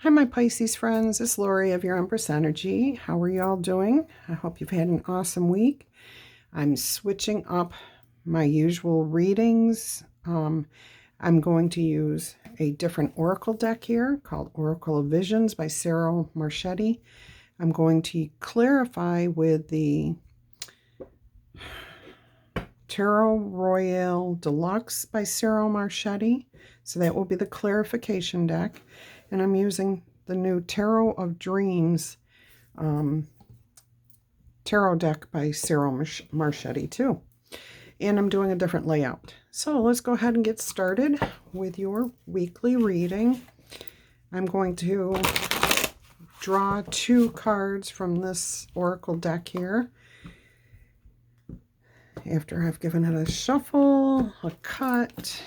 Hi, my Pisces friends. It's Laurie of your Empress Energy. How are you all doing? I hope you've had an awesome week. I'm switching up my usual readings. I'm going to use a different oracle deck here called Oracle of Visions by Sarah Marchetti. I'm going to clarify with the Tarot Royale Deluxe by Sarah Marchetti. So that will be the clarification deck. And I'm using the new Tarot of Dreams tarot deck by Sarah Marchetti too. And I'm doing a different layout. So let's go ahead and get started with your weekly reading. I'm going to draw 2 cards from this oracle deck here. After I've given it a shuffle, a cut.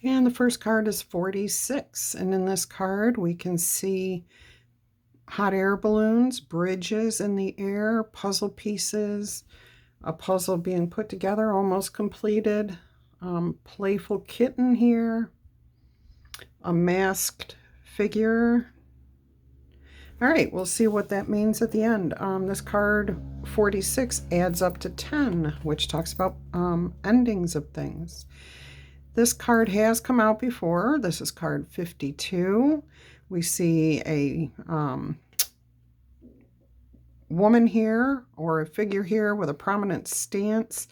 And the first card is 46. And in this card, we can see hot air balloons, bridges in the air, puzzle pieces, a puzzle being put together, almost completed, playful kitten here, a masked figure. All right, we'll see what that means at the end. This card 46 adds up to 10, which talks about endings of things. This card has come out before. This is card 52. We see a woman here, or a figure here with a prominent stance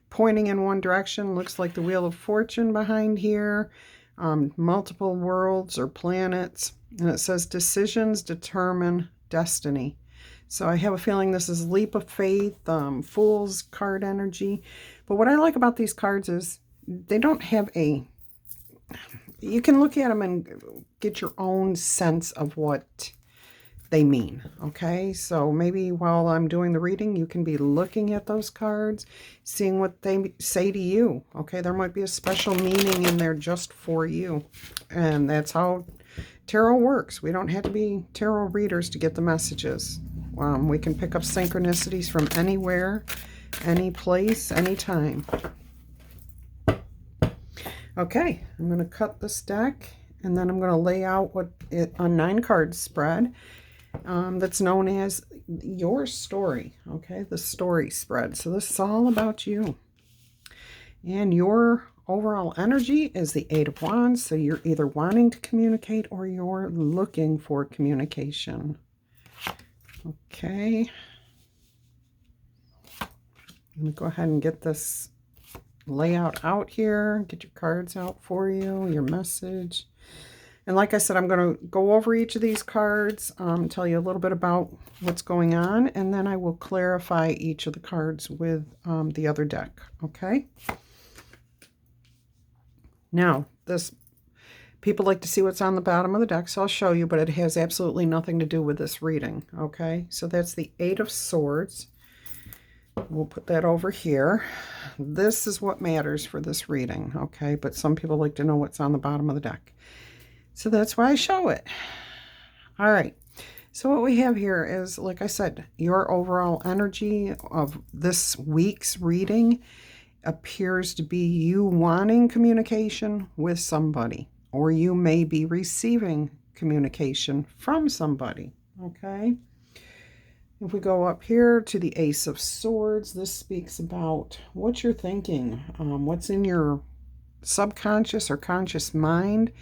pointing in one direction. Looks like the Wheel of Fortune behind here. Multiple worlds or planets. And it says decisions determine destiny. So I have a feeling this is leap of faith, Fool's card energy. But what I like about these cards is they don't have you can look at them and get your own sense of what they mean, okay? So maybe while I'm doing the reading, you can be looking at those cards, seeing what they say to you, okay? There might be a special meaning in there just for you. And that's how tarot works. We don't have to be tarot readers to get the messages. We can pick up synchronicities from anywhere, any place, anytime. Okay, I'm going to cut this deck, and then I'm going to lay out a 9-card spread that's known as your story, okay? The story spread. So this is all about you. And your overall energy is the 8 of Wands, so you're either wanting to communicate or you're looking for communication. Okay. I'm going to go ahead and get this layout out here, get your cards out for you, your message. And like I said, I'm going to go over each of these cards, tell you a little bit about what's going on, and then I will clarify each of the cards with the other deck, okay? Now, people like to see what's on the bottom of the deck, so I'll show you, but it has absolutely nothing to do with this reading, okay? So that's the 8 of Swords. We'll put that over here. This is what matters for this reading, okay? But some people like to know what's on the bottom of the deck. So that's why I show it. All right. So what we have here is, like I said, your overall energy of this week's reading appears to be you wanting communication with somebody, or you may be receiving communication from somebody, okay? If we go up here to the Ace of Swords, this speaks about what you're thinking, what's in your subconscious or conscious mind.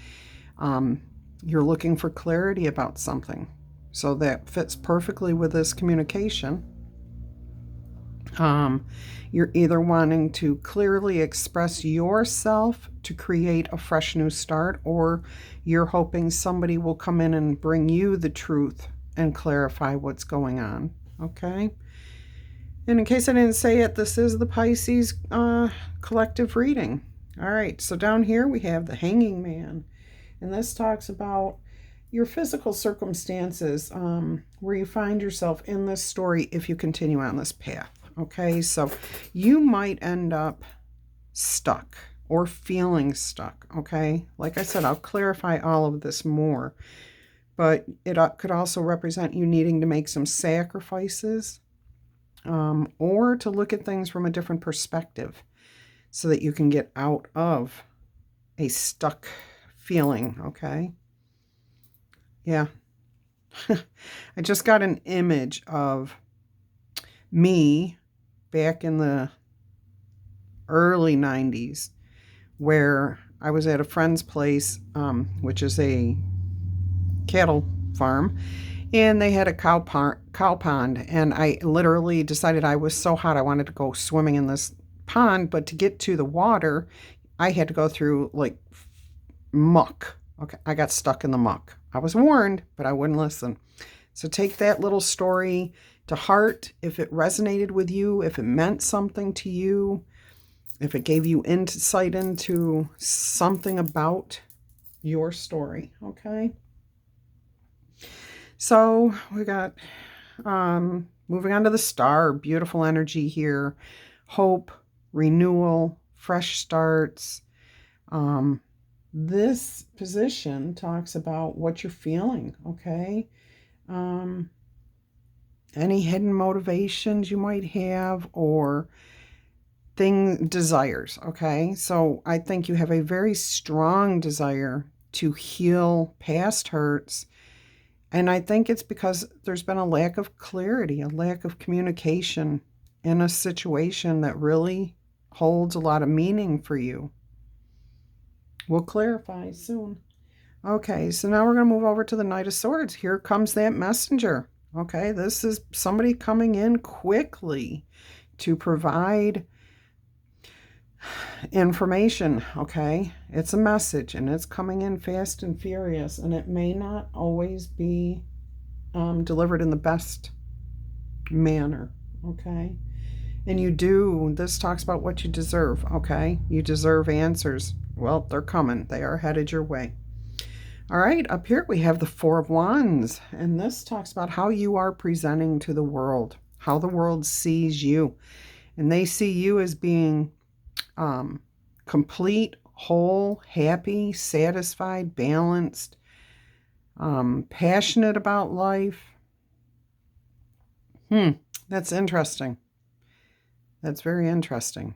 You're looking for clarity about something. So that fits perfectly with this communication. You're either wanting to clearly express yourself to create a fresh new start, or you're hoping somebody will come in and bring you the truth and clarify what's going on, okay? And in case I didn't say it, this is the Pisces collective reading. All right, so down here we have the Hanging Man. And this talks about your physical circumstances, where you find yourself in this story if you continue on this path, okay? So you might end up stuck or feeling stuck, okay? Like I said, I'll clarify all of this more. But it could also represent you needing to make some sacrifices, or to look at things from a different perspective so that you can get out of a stuck feeling, okay? Yeah. I just got an image of me back in the early 90s where I was at a friend's place, which is a cattle farm, and they had a cow pond, and I literally decided I was so hot I wanted to go swimming in this pond, but to get to the water, I had to go through like muck. Okay, I got stuck in the muck. I was warned, but I wouldn't listen. So take that little story to heart if it resonated with you, if it meant something to you, if it gave you insight into something about your story, okay? So we got moving on to the star, beautiful energy here, hope, renewal, fresh starts. This position talks about what you're feeling, okay? Any hidden motivations you might have or desires, okay? So I think you have a very strong desire to heal past hurts. And I think it's because there's been a lack of clarity, a lack of communication in a situation that really holds a lot of meaning for you. We'll clarify soon. Okay, so now we're going to move over to the Knight of Swords. Here comes that messenger. Okay, this is somebody coming in quickly to provide information, okay? It's a message, and it's coming in fast and furious, and it may not always be delivered in the best manner, okay? And this talks about what you deserve, okay? You deserve answers. Well, they're coming. They are headed your way. All right, up here we have the Four of Wands, and this talks about how you are presenting to the world, how the world sees you. And they see you as being complete, whole, happy, satisfied, balanced, passionate about life. That's interesting. That's very interesting.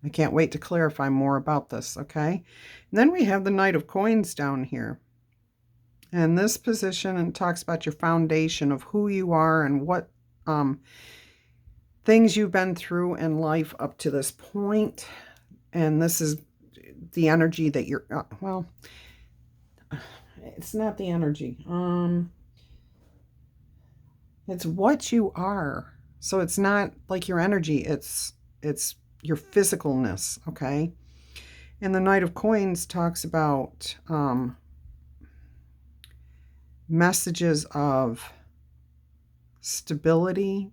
I can't wait to clarify more about this, okay? And then we have the Knight of Coins down here. And this position talks about your foundation of who you are and what things you've been through in life up to this point. And this is the energy that you're, well, it's not the energy. It's what you are. So it's not like your energy, it's your physicalness, okay? And the Knight of Coins talks about messages of stability,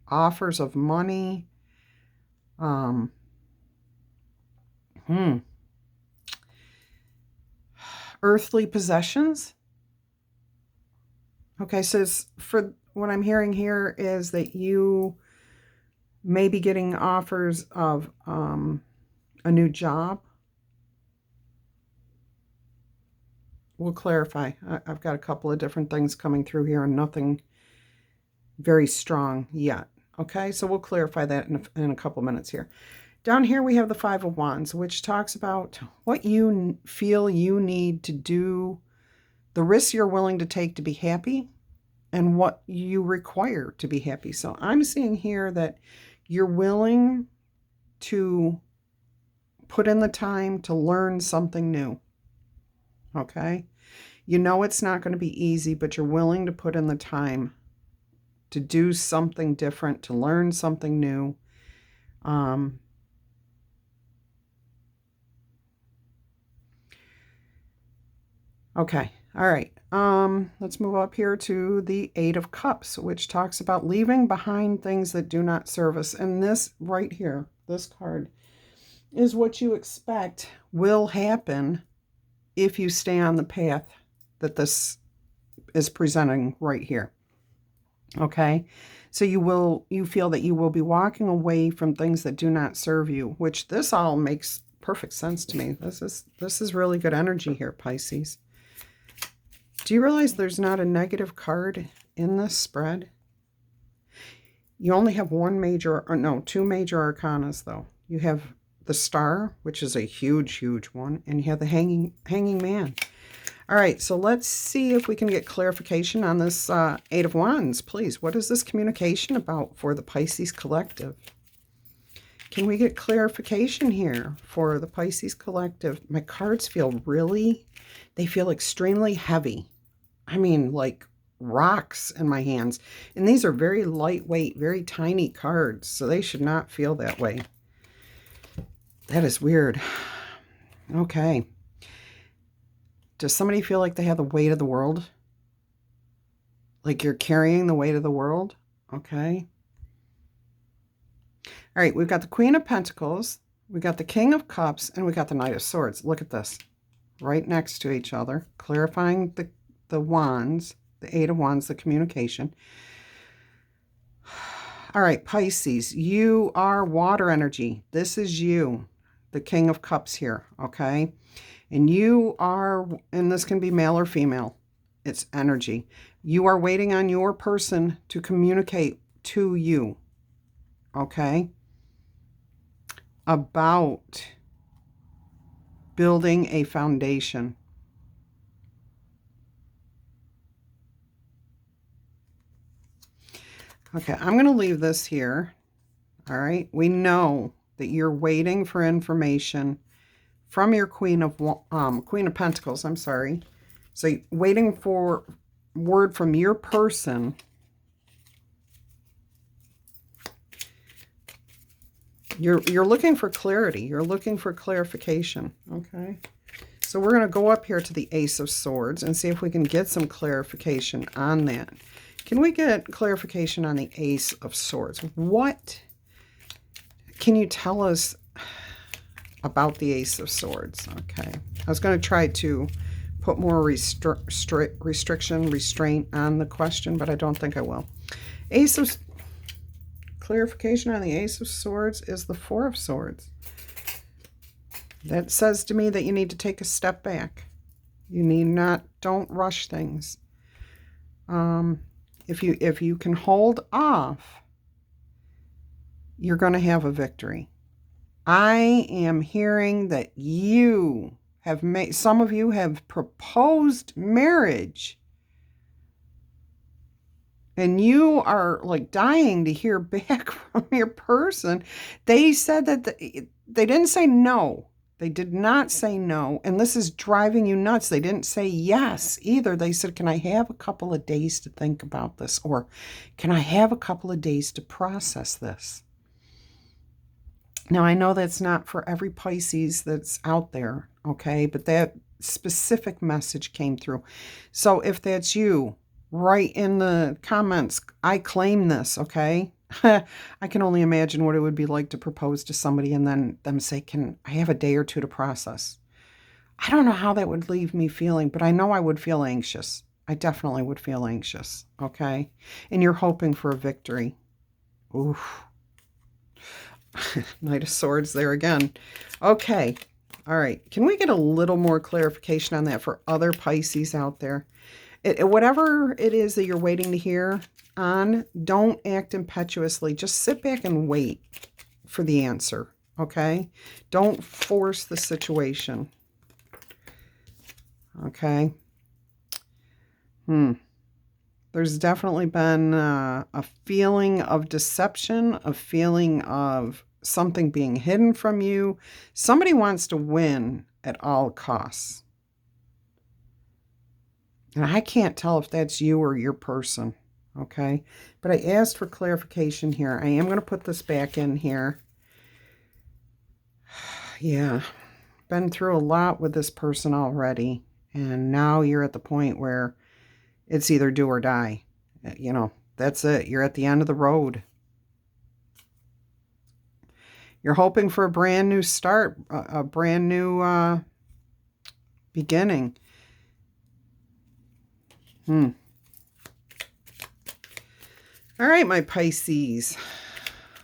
offers of money, earthly possessions. Okay, so for what I'm hearing here is that you may be getting offers of a new job. We'll clarify. I've got a couple of different things coming through here and nothing very strong yet. Okay, so we'll clarify that in a couple minutes here. Down here we have the Five of Wands, which talks about what you feel you need to do, the risks you're willing to take to be happy, and what you require to be happy. So I'm seeing here that you're willing to put in the time to learn something new. Okay? You know it's not going to be easy, but you're willing to put in the time to do something different, to learn something new. Okay. All right. Let's move up here to the Eight of Cups, which talks about leaving behind things that do not serve us. And this right here, this card, is what you expect will happen if you stay on the path that this is presenting right here. Okay? So you feel that you will be walking away from things that do not serve you, which this all makes perfect sense to me. This is really good energy here, Pisces. Do you realize there's not a negative card in this spread? You only have two major arcanas, though. You have the Star, which is a huge, huge one, and you have the Hanging Man. All right, so let's see if we can get clarification on this Eight of Wands, please. What is this communication about for the Pisces collective? Can we get clarification here for the Pisces collective? My cards feel they feel extremely heavy. I mean, like rocks in my hands. And these are very lightweight, very tiny cards, so they should not feel that way. That is weird. Okay. Does somebody feel like they have the weight of the world? Like you're carrying the weight of the world? Okay. All right, we've got the Queen of Pentacles, we got the King of Cups, and we got the Knight of Swords. Look at this. Right next to each other, clarifying the wands, the Eight of Wands, the communication. All right, Pisces, you are water energy. This is you, the King of Cups here, okay? And you are, and this can be male or female, it's energy. You are waiting on your person to communicate to you, okay? About building a foundation. Okay, I'm going to leave this here. All right, we know that you're waiting for information from your Queen of Pentacles. I'm sorry. So you're waiting for word from your person. You're looking for clarity. You're looking for clarification. Okay. So we're going to go up here to the Ace of Swords and see if we can get some clarification on that. Can we get clarification on the Ace of Swords? What can you tell us about the Ace of Swords? Okay. I was going to try to put more restraint on the question, but I don't think I will. Clarification on the Ace of Swords is the Four of Swords. That says to me that you need to take a step back. Don't rush things. If you can hold off, you're going to have a victory. I am hearing that some of you have proposed marriage. And you are like dying to hear back from your person. They said that they didn't say no. They did not say no. And this is driving you nuts. They didn't say yes either. They said, can I have a couple of days to think about this? Or can I have a couple of days to process this? Now, I know that's not for every Pisces that's out there, okay? But that specific message came through. So if that's you, write in the comments, I claim this, okay? I can only imagine what it would be like to propose to somebody and then them say, can I have a day or two to process? I don't know how that would leave me feeling, but I know I would feel anxious. I definitely would feel anxious, okay? And you're hoping for a victory. Oof. Knight of Swords there again. Okay. All right. Can we get a little more clarification on that for other Pisces out there? Whatever it is that you're waiting to hear on, don't act impetuously. Just sit back and wait for the answer, okay? Don't force the situation, okay? There's definitely been a feeling of deception, a feeling of something being hidden from you. Somebody wants to win at all costs. And I can't tell if that's you or your person, okay? But I asked for clarification here. I am going to put this back in here. Yeah, been through a lot with this person already. And now you're at the point where it's either do or die. You know, that's it. You're at the end of the road. You're hoping for a brand new start, a brand new beginning. All right, my Pisces.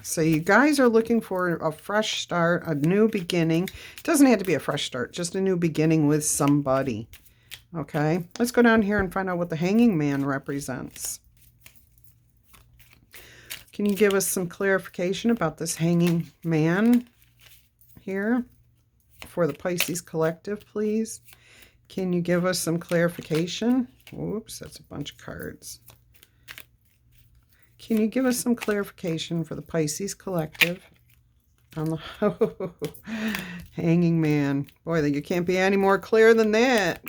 So you guys are looking for a fresh start, a new beginning. It doesn't have to be a fresh start, just a new beginning with somebody. Okay, let's go down here and find out what the Hanging Man represents. Can you give us some clarification about this Hanging Man here for the Pisces Collective, please? Can you give us some clarification? Oops, that's a bunch of cards. Can you give us some clarification for the Pisces Collective on the Hanging Man? Boy, you can't be any more clear than that.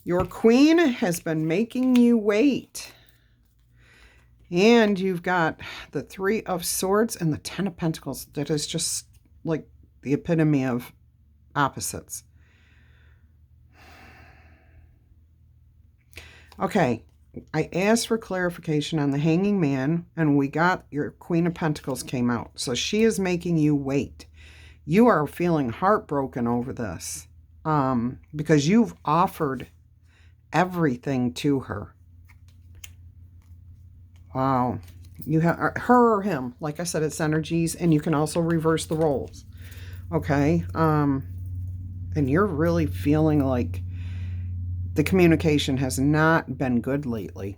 Your queen has been making you wait. And you've got the Three of Swords and the Ten of Pentacles. That is just like the epitome of opposites. Okay, I asked for clarification on the Hanging Man, and we got your Queen of Pentacles came out. So she is making you wait. You are feeling heartbroken over this because you've offered everything to her. Wow. You have her or him. Like I said, it's energies, and you can also reverse the roles. Okay. And you're really feeling like the communication has not been good lately.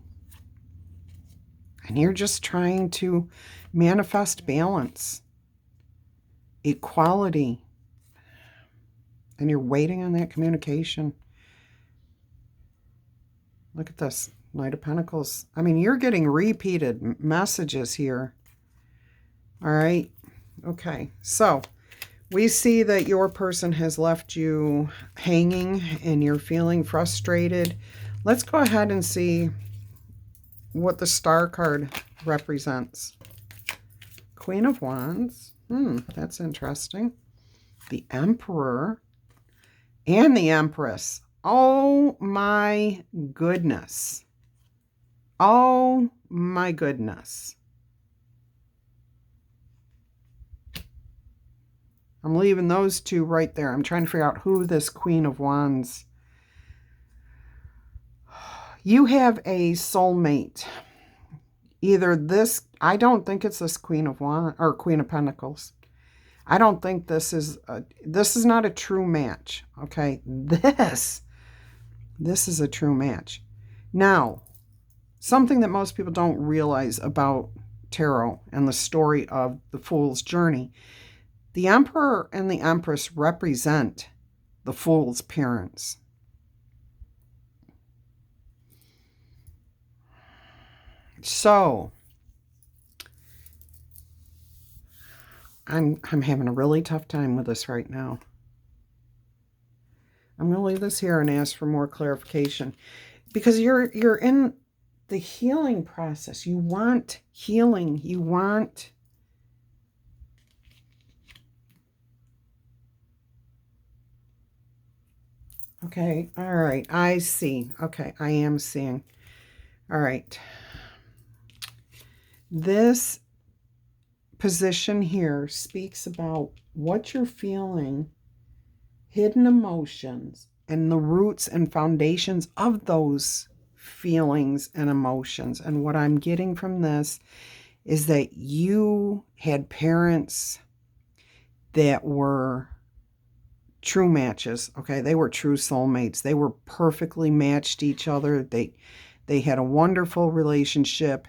And you're just trying to manifest balance, equality. And you're waiting on that communication. Look at this. Knight of Pentacles. I mean, you're getting repeated messages here. All right. Okay. So we see that your person has left you hanging and you're feeling frustrated. Let's go ahead and see what the Star card represents. Queen of Wands. That's interesting. The Emperor and the Empress. Oh my goodness. Oh my goodness. I'm leaving those two right there. I'm trying to figure out who this Queen of Wands. You have a soulmate. Either this, I don't think it's this Queen of Wands or Queen of Pentacles. I don't think this is not a true match. Okay, this is a true match. Now, something that most people don't realize about tarot and the story of the Fool's Journey. The Emperor and the Empress represent the Fool's parents. So, I'm having a really tough time with this right now. I'm going to leave this here and ask for more clarification. Because you're in the healing process. You want healing. You want... Okay, all right, I see. Okay, I am seeing. All right. This position here speaks about what you're feeling, hidden emotions, and the roots and foundations of those feelings and emotions. And what I'm getting from this is that you had parents that were true matches. Okay, they were true soulmates. They were perfectly matched each other. They had a wonderful relationship,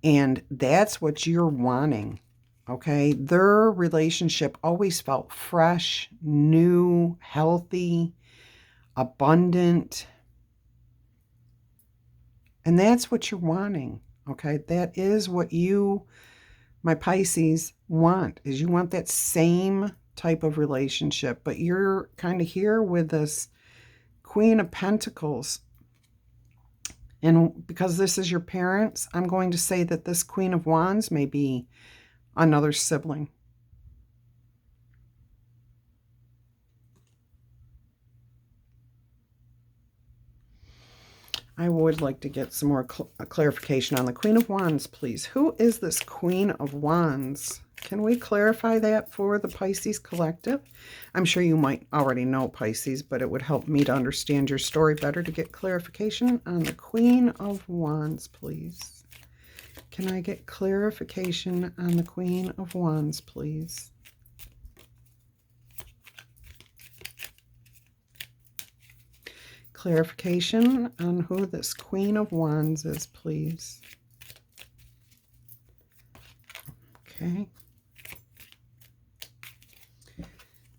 and that's what you're wanting. Okay, their relationship always felt fresh, new, healthy, abundant, and that's what you're wanting. Okay, that is what you, my Pisces, want. Is you want that same type of relationship, but you're kind of here with this Queen of Pentacles, and because this is your parents, I'm going to say that this Queen of Wands may be another sibling. I would like to get some more clarification on the Queen of Wands, please. Who is this Queen of Wands? Can we clarify that for the Pisces Collective? I'm sure you might already know, Pisces, but it would help me to understand your story better to get clarification on the Queen of Wands, please. Can I get clarification on the Queen of Wands, please? Clarification on who this Queen of Wands is, please. Okay.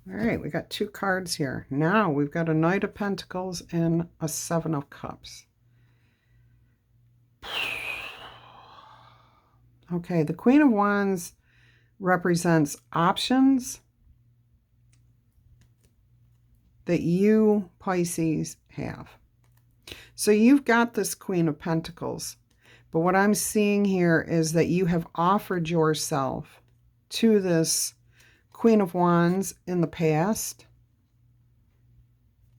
All right, we got 2 cards here. Now we've got a Knight of Pentacles and a 7 of Cups. Okay, the Queen of Wands represents options that you, Pisces, have. So you've got this Queen of Pentacles, but what I'm seeing here is that you have offered yourself to this Queen of Wands in the past.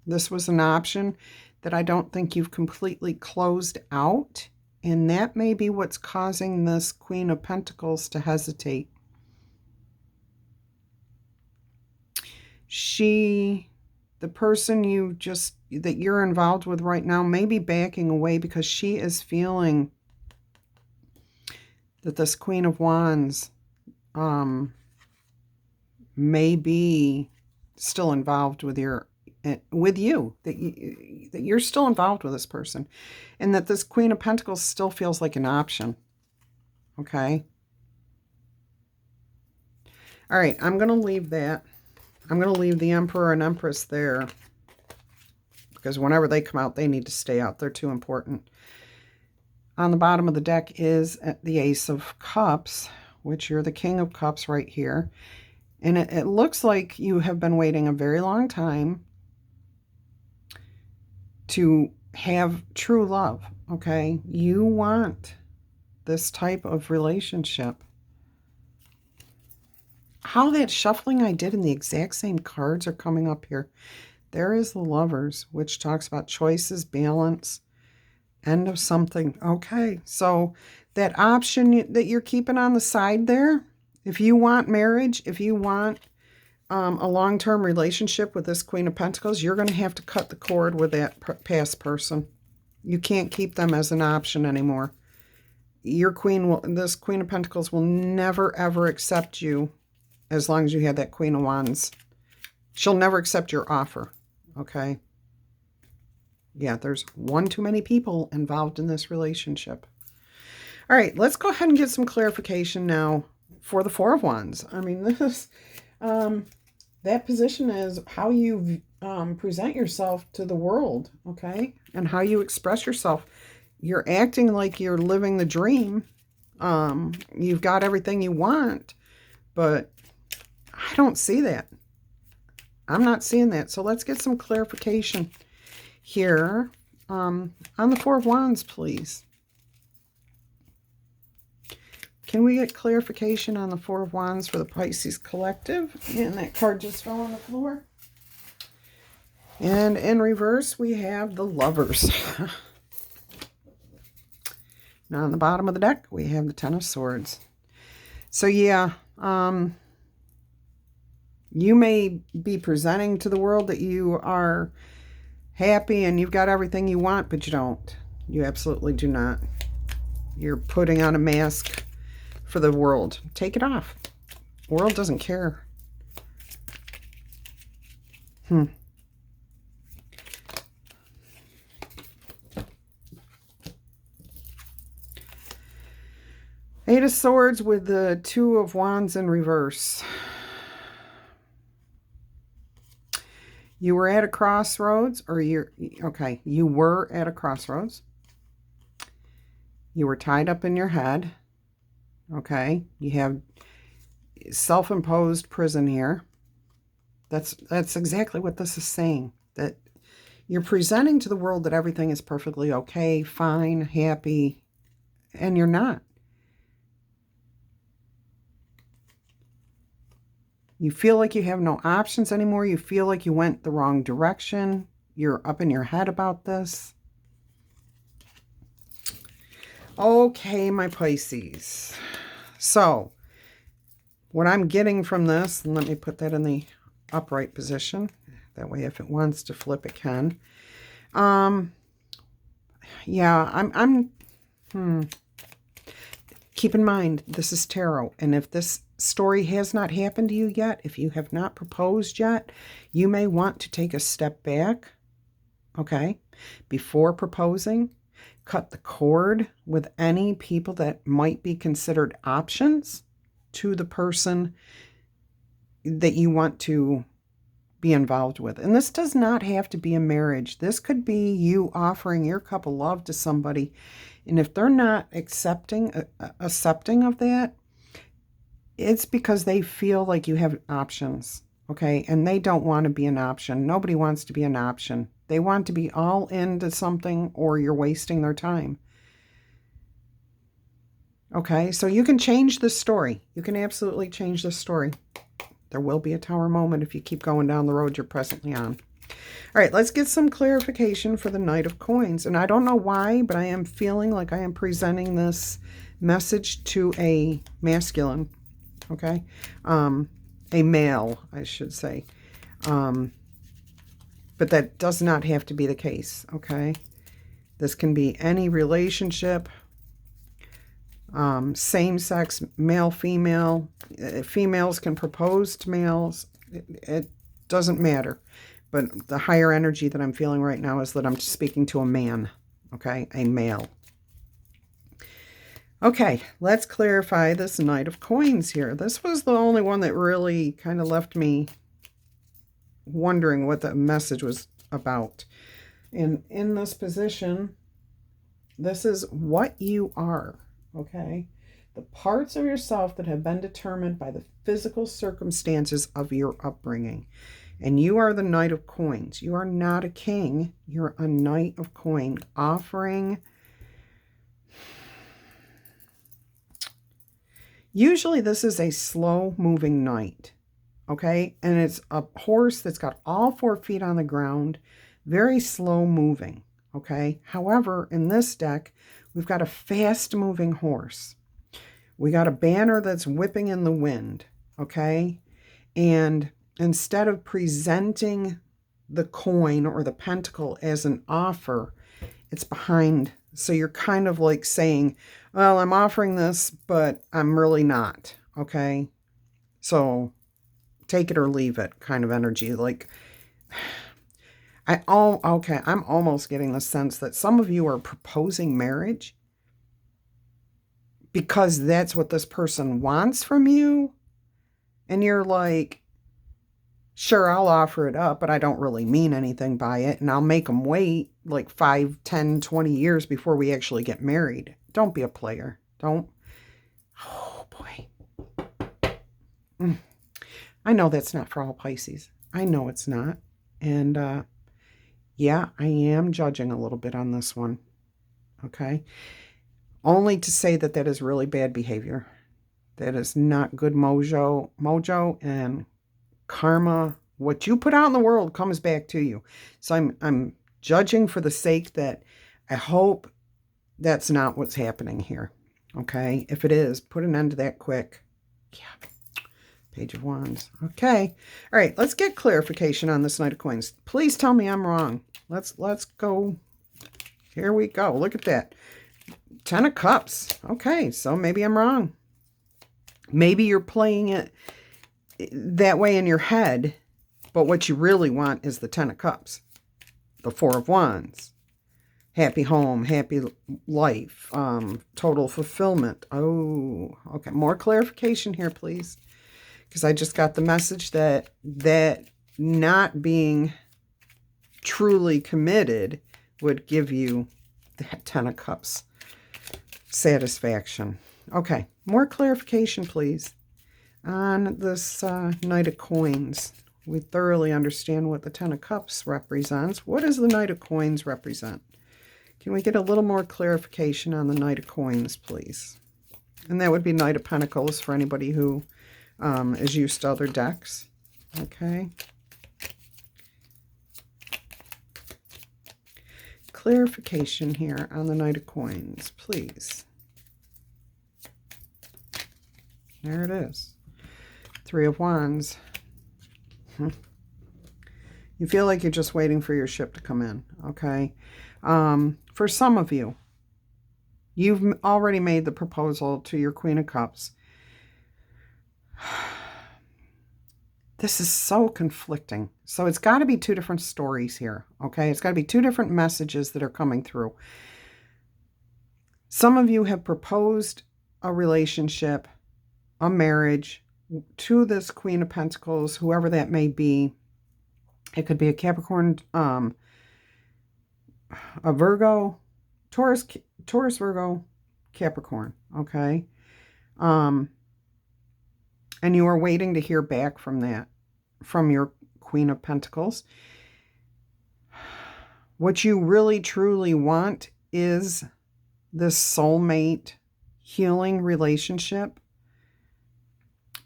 This was an option that I don't think you've completely closed out, and that may be what's causing this Queen of Pentacles to hesitate. The person that you're involved with right now may be backing away because she is feeling that this Queen of Wands may be still involved with you, that you're still involved with this person, and that this Queen of Pentacles still feels like an option. Okay. All right, I'm going to leave that. I'm going to leave the Emperor and Empress there because whenever they come out, they need to stay out. They're too important. On the bottom of the deck is the Ace of Cups, which you're the King of Cups right here. And it looks like you have been waiting a very long time to have true love, okay? You want this type of relationship. How that shuffling I did and the exact same cards are coming up here. There is the Lovers, which talks about choices, balance, end of something. Okay, so that option that you're keeping on the side there, if you want marriage, if you want a long-term relationship with this Queen of Pentacles, you're going to have to cut the cord with that past person. You can't keep them as an option anymore. This Queen of Pentacles will never, ever accept you as long as you have that Queen of Wands. She'll never accept your offer, okay? Yeah, there's one too many people involved in this relationship. All right, let's go ahead and get some clarification now for the Four of Wands. I mean, this that position is how you present yourself to the world, okay? And how you express yourself. You're acting like you're living the dream. You've got everything you want, but I don't see that. I'm not seeing that. So let's get some clarification here on the Four of Wands, please. Can we get clarification on the Four of Wands for the Pisces collective? And that card just fell on the floor. And in reverse, we have the Lovers. Now on the bottom of the deck, we have the Ten of Swords. So yeah, you may be presenting to the world that you are happy and you've got everything you want, but you don't. You absolutely do not. You're putting on a mask for the world. Take it off. The world doesn't care. Eight of Swords with the Two of Wands in reverse. You were at a crossroads, or you were at a crossroads. You were tied up in your head. Okay, you have self-imposed prison here. That's exactly what this is saying. That you're presenting to the world that everything is perfectly okay, fine, happy, and you're not. You feel like you have no options anymore. You feel like you went the wrong direction. You're up in your head about this. Okay, my Pisces. So, what I'm getting from this, and let me put that in the upright position. That way, if it wants to flip, it can. Yeah, keep in mind, this is tarot. And if this story has not happened to you yet, if you have not proposed yet, you may want to take a step back, okay, before proposing. Cut the cord with any people that might be considered options to the person that you want to be involved with. And this does not have to be a marriage. This could be you offering your cup of love to somebody. And if they're not accepting of that, it's because they feel like you have options, okay? And they don't want to be an option. Nobody wants to be an option. They want to be all into something, or you're wasting their time. Okay, so you can change the story. You can absolutely change the story. There will be a Tower moment if you keep going down the road you're presently on. All right, let's get some clarification for the Knight of Coins. And I don't know why, but I am feeling like I am presenting this message to a masculine, okay? A male, I should say. But that does not have to be the case, okay? This can be any relationship, same-sex, male, female. Females can propose to males. It doesn't matter. But the higher energy that I'm feeling right now is that I'm speaking to a man, okay? A male. Okay, let's clarify this Knight of Coins here. This was the only one that really kind of left me wondering what the message was about. And in this position, this is what you are, okay? The parts of yourself that have been determined by the physical circumstances of your upbringing. And you are the Knight of Coins. You are not a king. You're a Knight of Coin offering. Usually this is a slow-moving knight, okay? And it's a horse that's got all 4 feet on the ground, very slow-moving, okay? However, in this deck, we've got a fast-moving horse. We got a banner that's whipping in the wind, okay? And instead of presenting the coin or the pentacle as an offer, it's behind. So you're kind of like saying, well, I'm offering this, but I'm really not, okay? So take it or leave it kind of energy. Like, I'm almost getting the sense that some of you are proposing marriage because that's what this person wants from you. And you're like, sure, I'll offer it up, but I don't really mean anything by it. And I'll make them wait like 5, 10, 20 years before we actually get married. Don't be a player. Don't. Oh, boy. I know that's not for all Pisces. I know it's not. And yeah, I am judging a little bit on this one. Okay? Only to say that that is really bad behavior. That is not good mojo, and karma. What you put out in the world comes back to you. So I'm judging for the sake that I hope that's not what's happening here. Okay? If it is, put an end to that quick. Yeah. Page of Wands. Okay. All right, let's get clarification on this Knight of Coins. Please tell me I'm wrong. Let's go. Here we go. Look at that. 10 of Cups. Okay, so maybe I'm wrong. Maybe you're playing it that way in your head, but what you really want is the 10 of Cups. The 4 of Wands. Happy home, happy life, total fulfillment. Oh, okay. More clarification here, please. Because I just got the message that not being truly committed would give you that 10 of Cups satisfaction. Okay, more clarification, please, on this Knight of Coins. We thoroughly understand what the 10 of Cups represents. What does the Knight of Coins represent? Can we get a little more clarification on the Knight of Coins, please? And that would be Knight of Pentacles for anybody who is used to other decks. Okay. Clarification here on the Knight of Coins, please. There it is. 3 of Wands. You feel like you're just waiting for your ship to come in, okay? For some of you, you've already made the proposal to your Queen of Cups. This is so conflicting. So it's got to be 2 different stories here, okay? It's got to be 2 different messages that are coming through. Some of you have proposed a relationship, a marriage, to this Queen of Pentacles, whoever that may be. It could be a Capricorn, a Virgo, Taurus, Virgo, Capricorn, okay? And you are waiting to hear back from that, from your Queen of Pentacles. What you really, truly want is this soulmate healing relationship,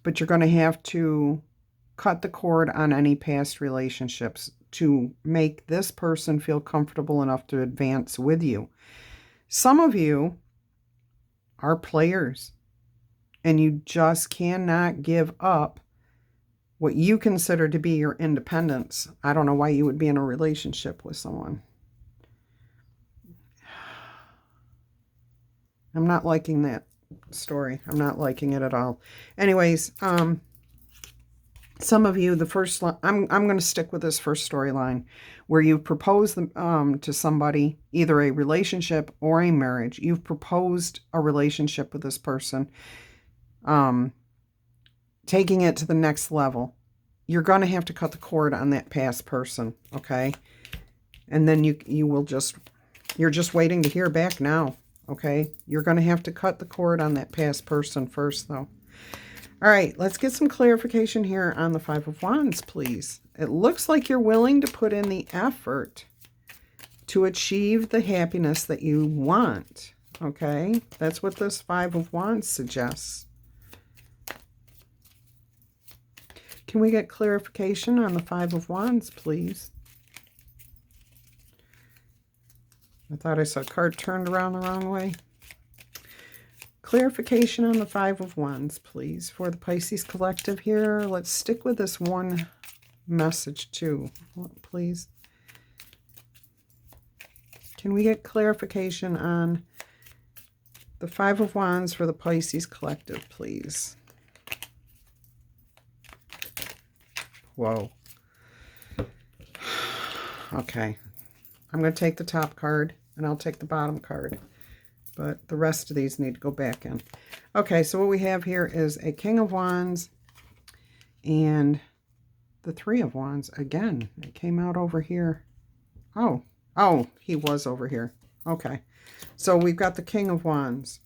but you're going to have to cut the cord on any past relationships to make this person feel comfortable enough to advance with you. Some of you are players, and you just cannot give up what you consider to be your independence. I don't know why you would be in a relationship with someone. I'm not liking that story. I'm not liking it at all. Anyways, some of you, the first line, I'm going to stick with this first storyline where you propose to somebody, either a relationship or a marriage. You've proposed a relationship with this person, taking it to the next level. You're going to have to cut the cord on that past person, okay? And then you're just waiting to hear back now, okay? You're going to have to cut the cord on that past person first, though. All right, let's get some clarification here on the Five of Wands, please. It looks like you're willing to put in the effort to achieve the happiness that you want, okay? That's what this Five of Wands suggests. Can we get clarification on the Five of Wands, please? I thought I saw a card turned around the wrong way. Clarification on the Five of Wands, please, for the Pisces collective here. Let's stick with this one message, too, please. Can we get clarification on the Five of Wands for the Pisces collective, please? Whoa. Okay. I'm going to take the top card, and I'll take the bottom card. But the rest of these need to go back in. Okay, so what we have here is a King of Wands and the Three of Wands. Again, it came out over here. Oh, he was over here. Okay, so we've got the King of Wands.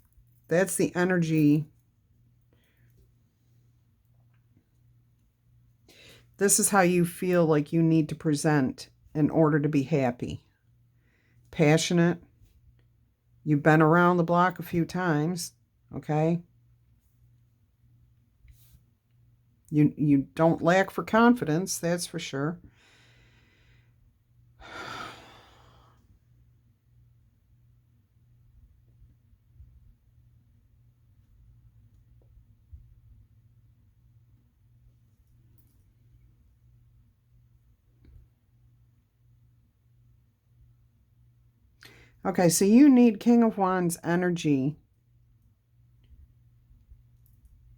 That's the energy. This is how you feel like you need to present in order to be happy. Passionate. You've been around the block a few times, okay? You don't lack for confidence, that's for sure. Okay, so you need King of Wands energy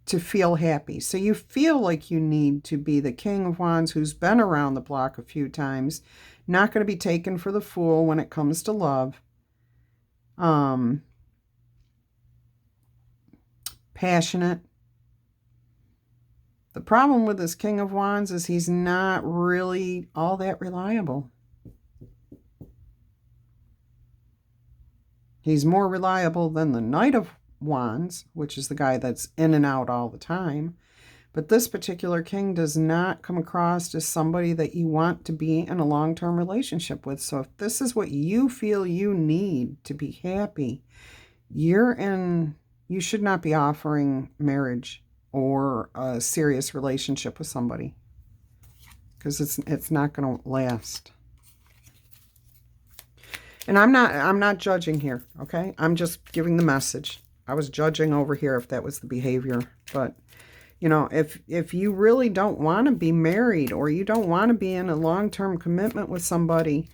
to feel happy. So you feel like you need to be the King of Wands who's been around the block a few times, not going to be taken for the fool when it comes to love. Passionate. The problem with this King of Wands is he's not really all that reliable. He's more reliable than the Knight of Wands, which is the guy that's in and out all the time. But this particular king does not come across as somebody that you want to be in a long-term relationship with. So if this is what you feel you need to be happy, you should not be offering marriage or a serious relationship with somebody, because it's not going to last. And I'm not judging here, okay? I'm just giving the message. I was judging over here if that was the behavior. But, you know, if you really don't want to be married, or you don't want to be in a long-term commitment with somebody,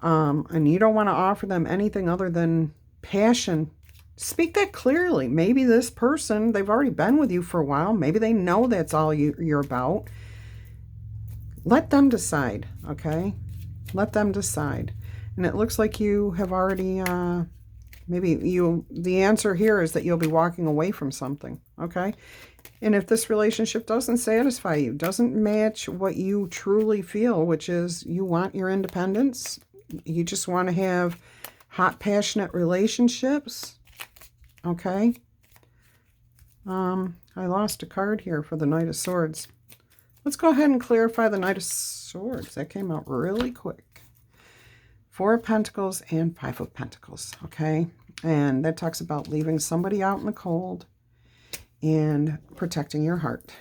and you don't want to offer them anything other than passion, speak that clearly. Maybe this person, they've already been with you for a while. Maybe they know that's all you're about. Let them decide, okay? Let them decide. And it looks like you have already Maybe the answer here is that you'll be walking away from something, okay? And if this relationship doesn't satisfy you, doesn't match what you truly feel, which is you want your independence, you just want to have hot, passionate relationships, okay? I lost a card here for the Knight of Swords. Let's go ahead and clarify the Knight of Swords. That came out really quick. Four of Pentacles and Five of Pentacles, okay? And that talks about leaving somebody out in the cold and protecting your heart.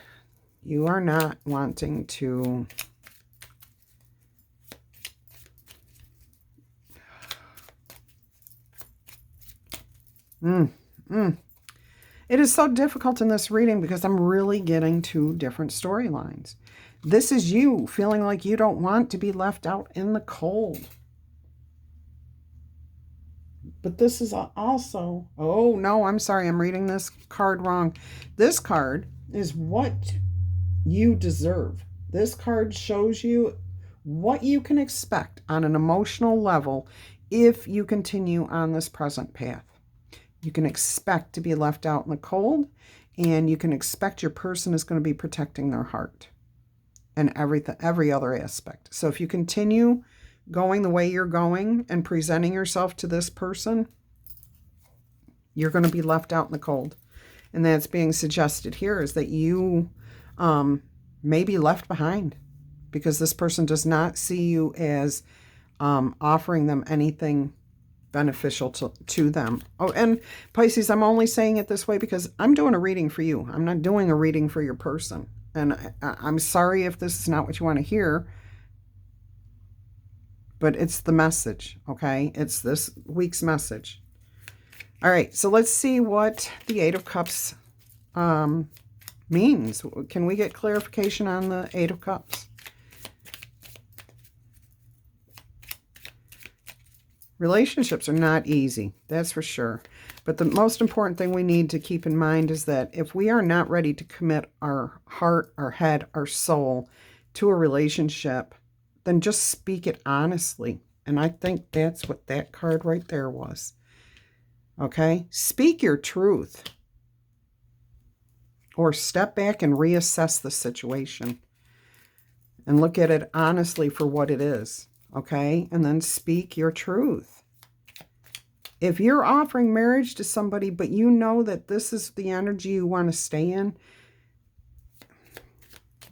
You are not wanting to... It is so difficult in this reading because I'm really getting two different storylines. This is you feeling like you don't want to be left out in the cold. But this is also... Oh, no, I'm sorry. I'm reading this card wrong. This card is what you deserve. This card shows you what you can expect on an emotional level if you continue on this present path. You can expect to be left out in the cold, and you can expect your person is going to be protecting their heart and every other aspect. So if you continue going the way you're going and presenting yourself to this person, you're going to be left out in the cold. And that's being suggested here is that you may be left behind because this person does not see you as offering them anything beneficial to them. Oh, and Pisces, I'm only saying it this way because I'm doing a reading for you. I'm not doing a reading for your person. And I'm sorry if this is not what you want to hear, but it's the message, okay? It's this week's message. All right, so let's see what the Eight of Cups means. Can we get clarification on the Eight of Cups? Relationships are not easy, that's for sure. But the most important thing we need to keep in mind is that if we are not ready to commit our heart, our head, our soul to a relationship, then just speak it honestly. And I think that's what that card right there was. Okay? Speak your truth. Or step back and reassess the situation. And look at it honestly for what it is. Okay? And then speak your truth. If you're offering marriage to somebody, but you know that this is the energy you want to stay in,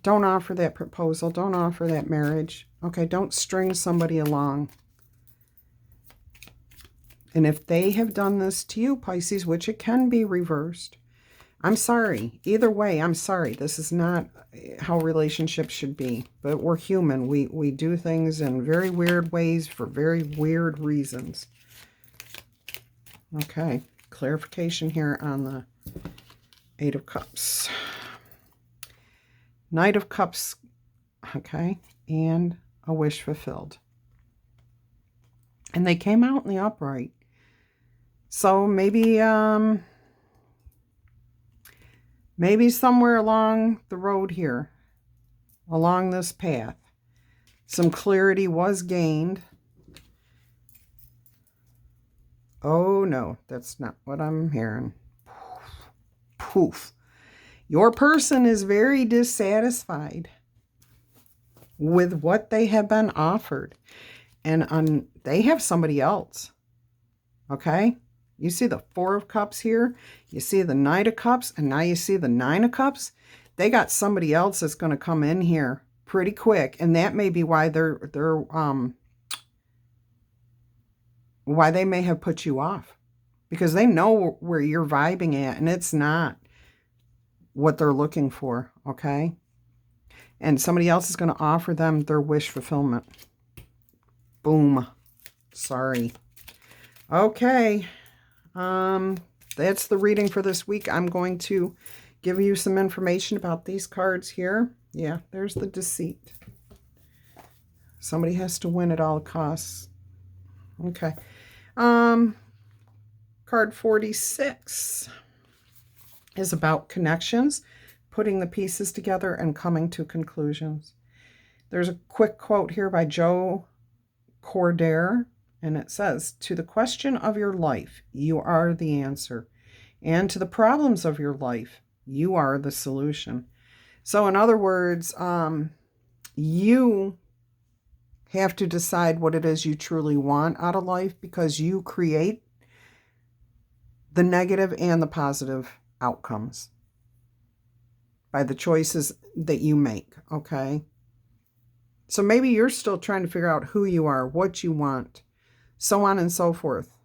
don't offer that proposal. Don't offer that marriage. Okay? Don't string somebody along. And if they have done this to you, Pisces, which it can be reversed, I'm sorry. Either way, I'm sorry. This is not how relationships should be. But we're human. We do things in very weird ways for very weird reasons. Okay. Clarification here on the Eight of Cups. Knight of Cups. Okay. And a wish fulfilled. And they came out in the upright. So maybe... maybe somewhere along the road here, along this path, some clarity was gained. Oh, no, that's not what I'm hearing. Poof. Your person is very dissatisfied with what they have been offered. And they have somebody else. Okay? You see the Four of Cups here. You see the Knight of Cups. And now you see the Nine of Cups. They got somebody else that's going to come in here pretty quick. And that may be why why they may have put you off. Because they know where you're vibing at. And it's not what they're looking for. Okay? And somebody else is going to offer them their wish fulfillment. Boom. Sorry. Okay. That's the reading for this week. I'm going to give you some information about these cards here. Yeah, there's the Deceit. Somebody has to win at all costs. Okay. Card 46 is about connections, putting the pieces together and coming to conclusions. There's a quick quote here by Joe Cordair. And it says, to the question of your life, you are the answer. And to the problems of your life, you are the solution. So in other words, you have to decide what it is you truly want out of life, because you create the negative and the positive outcomes by the choices that you make, okay? So maybe you're still trying to figure out who you are, what you want, so on and so forth.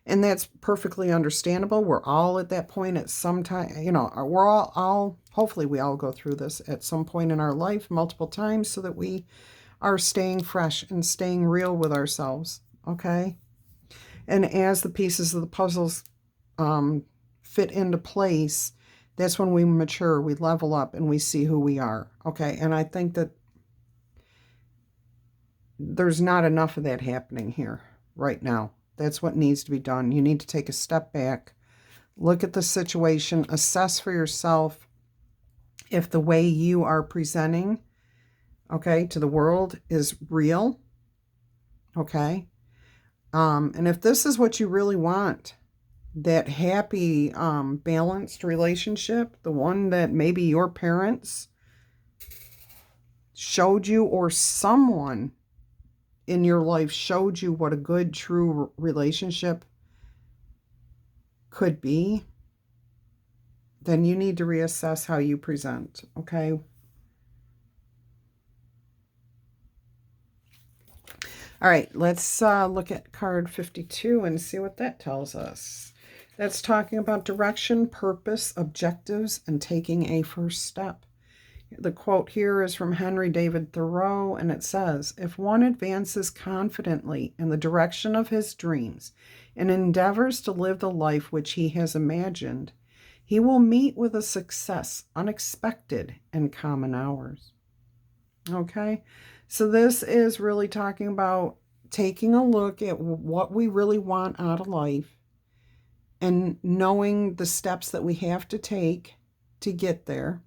And that's perfectly understandable. We're all at that point at some time, we're all hopefully we all go through this at some point in our life multiple times, so that we are staying fresh and staying real with ourselves, okay? And as the pieces of the puzzles fit into place, that's when we mature, we level up, and we see who we are, okay? And I think that there's not enough of that happening here right now. That's what needs to be done. You need to take a step back, look at the situation, assess for yourself if the way you are presenting, okay, to the world is real, okay? And if this is what you really want, that happy, balanced relationship, the one that maybe your parents showed you, or someone in your life showed you what a good, true relationship could be, then you need to reassess how you present, okay? All right, let's look at card 52 and see what that tells us. That's talking about direction, purpose, objectives, and taking a first step. The quote here is from Henry David Thoreau, and it says, if one advances confidently in the direction of his dreams and endeavors to live the life which he has imagined, he will meet with a success unexpected in common hours. Okay, so this is really talking about taking a look at what we really want out of life and knowing the steps that we have to take to get there.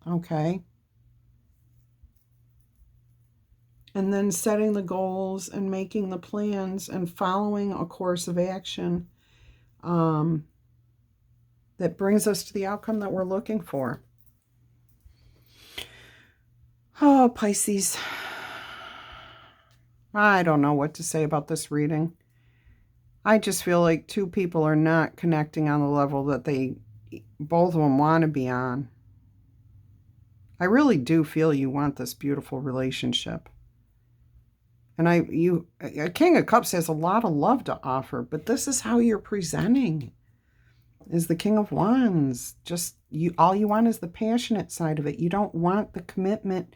Okay. And then setting the goals and making the plans and following a course of action that brings us to the outcome that we're looking for. Oh, Pisces. I don't know what to say about this reading. I just feel like two people are not connecting on the level that both of them want to be on. I really do feel you want this beautiful relationship. And a King of Cups has a lot of love to offer, but this is how you're presenting, is the King of Wands. Just all you want is the passionate side of it. You don't want the commitment.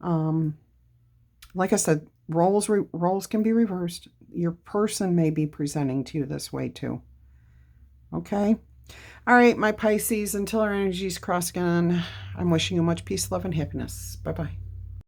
Like I said, roles can be reversed. Your person may be presenting to you this way too. Okay? All right, my Pisces, until our energies cross again, I'm wishing you much peace, love, and happiness. Bye-bye.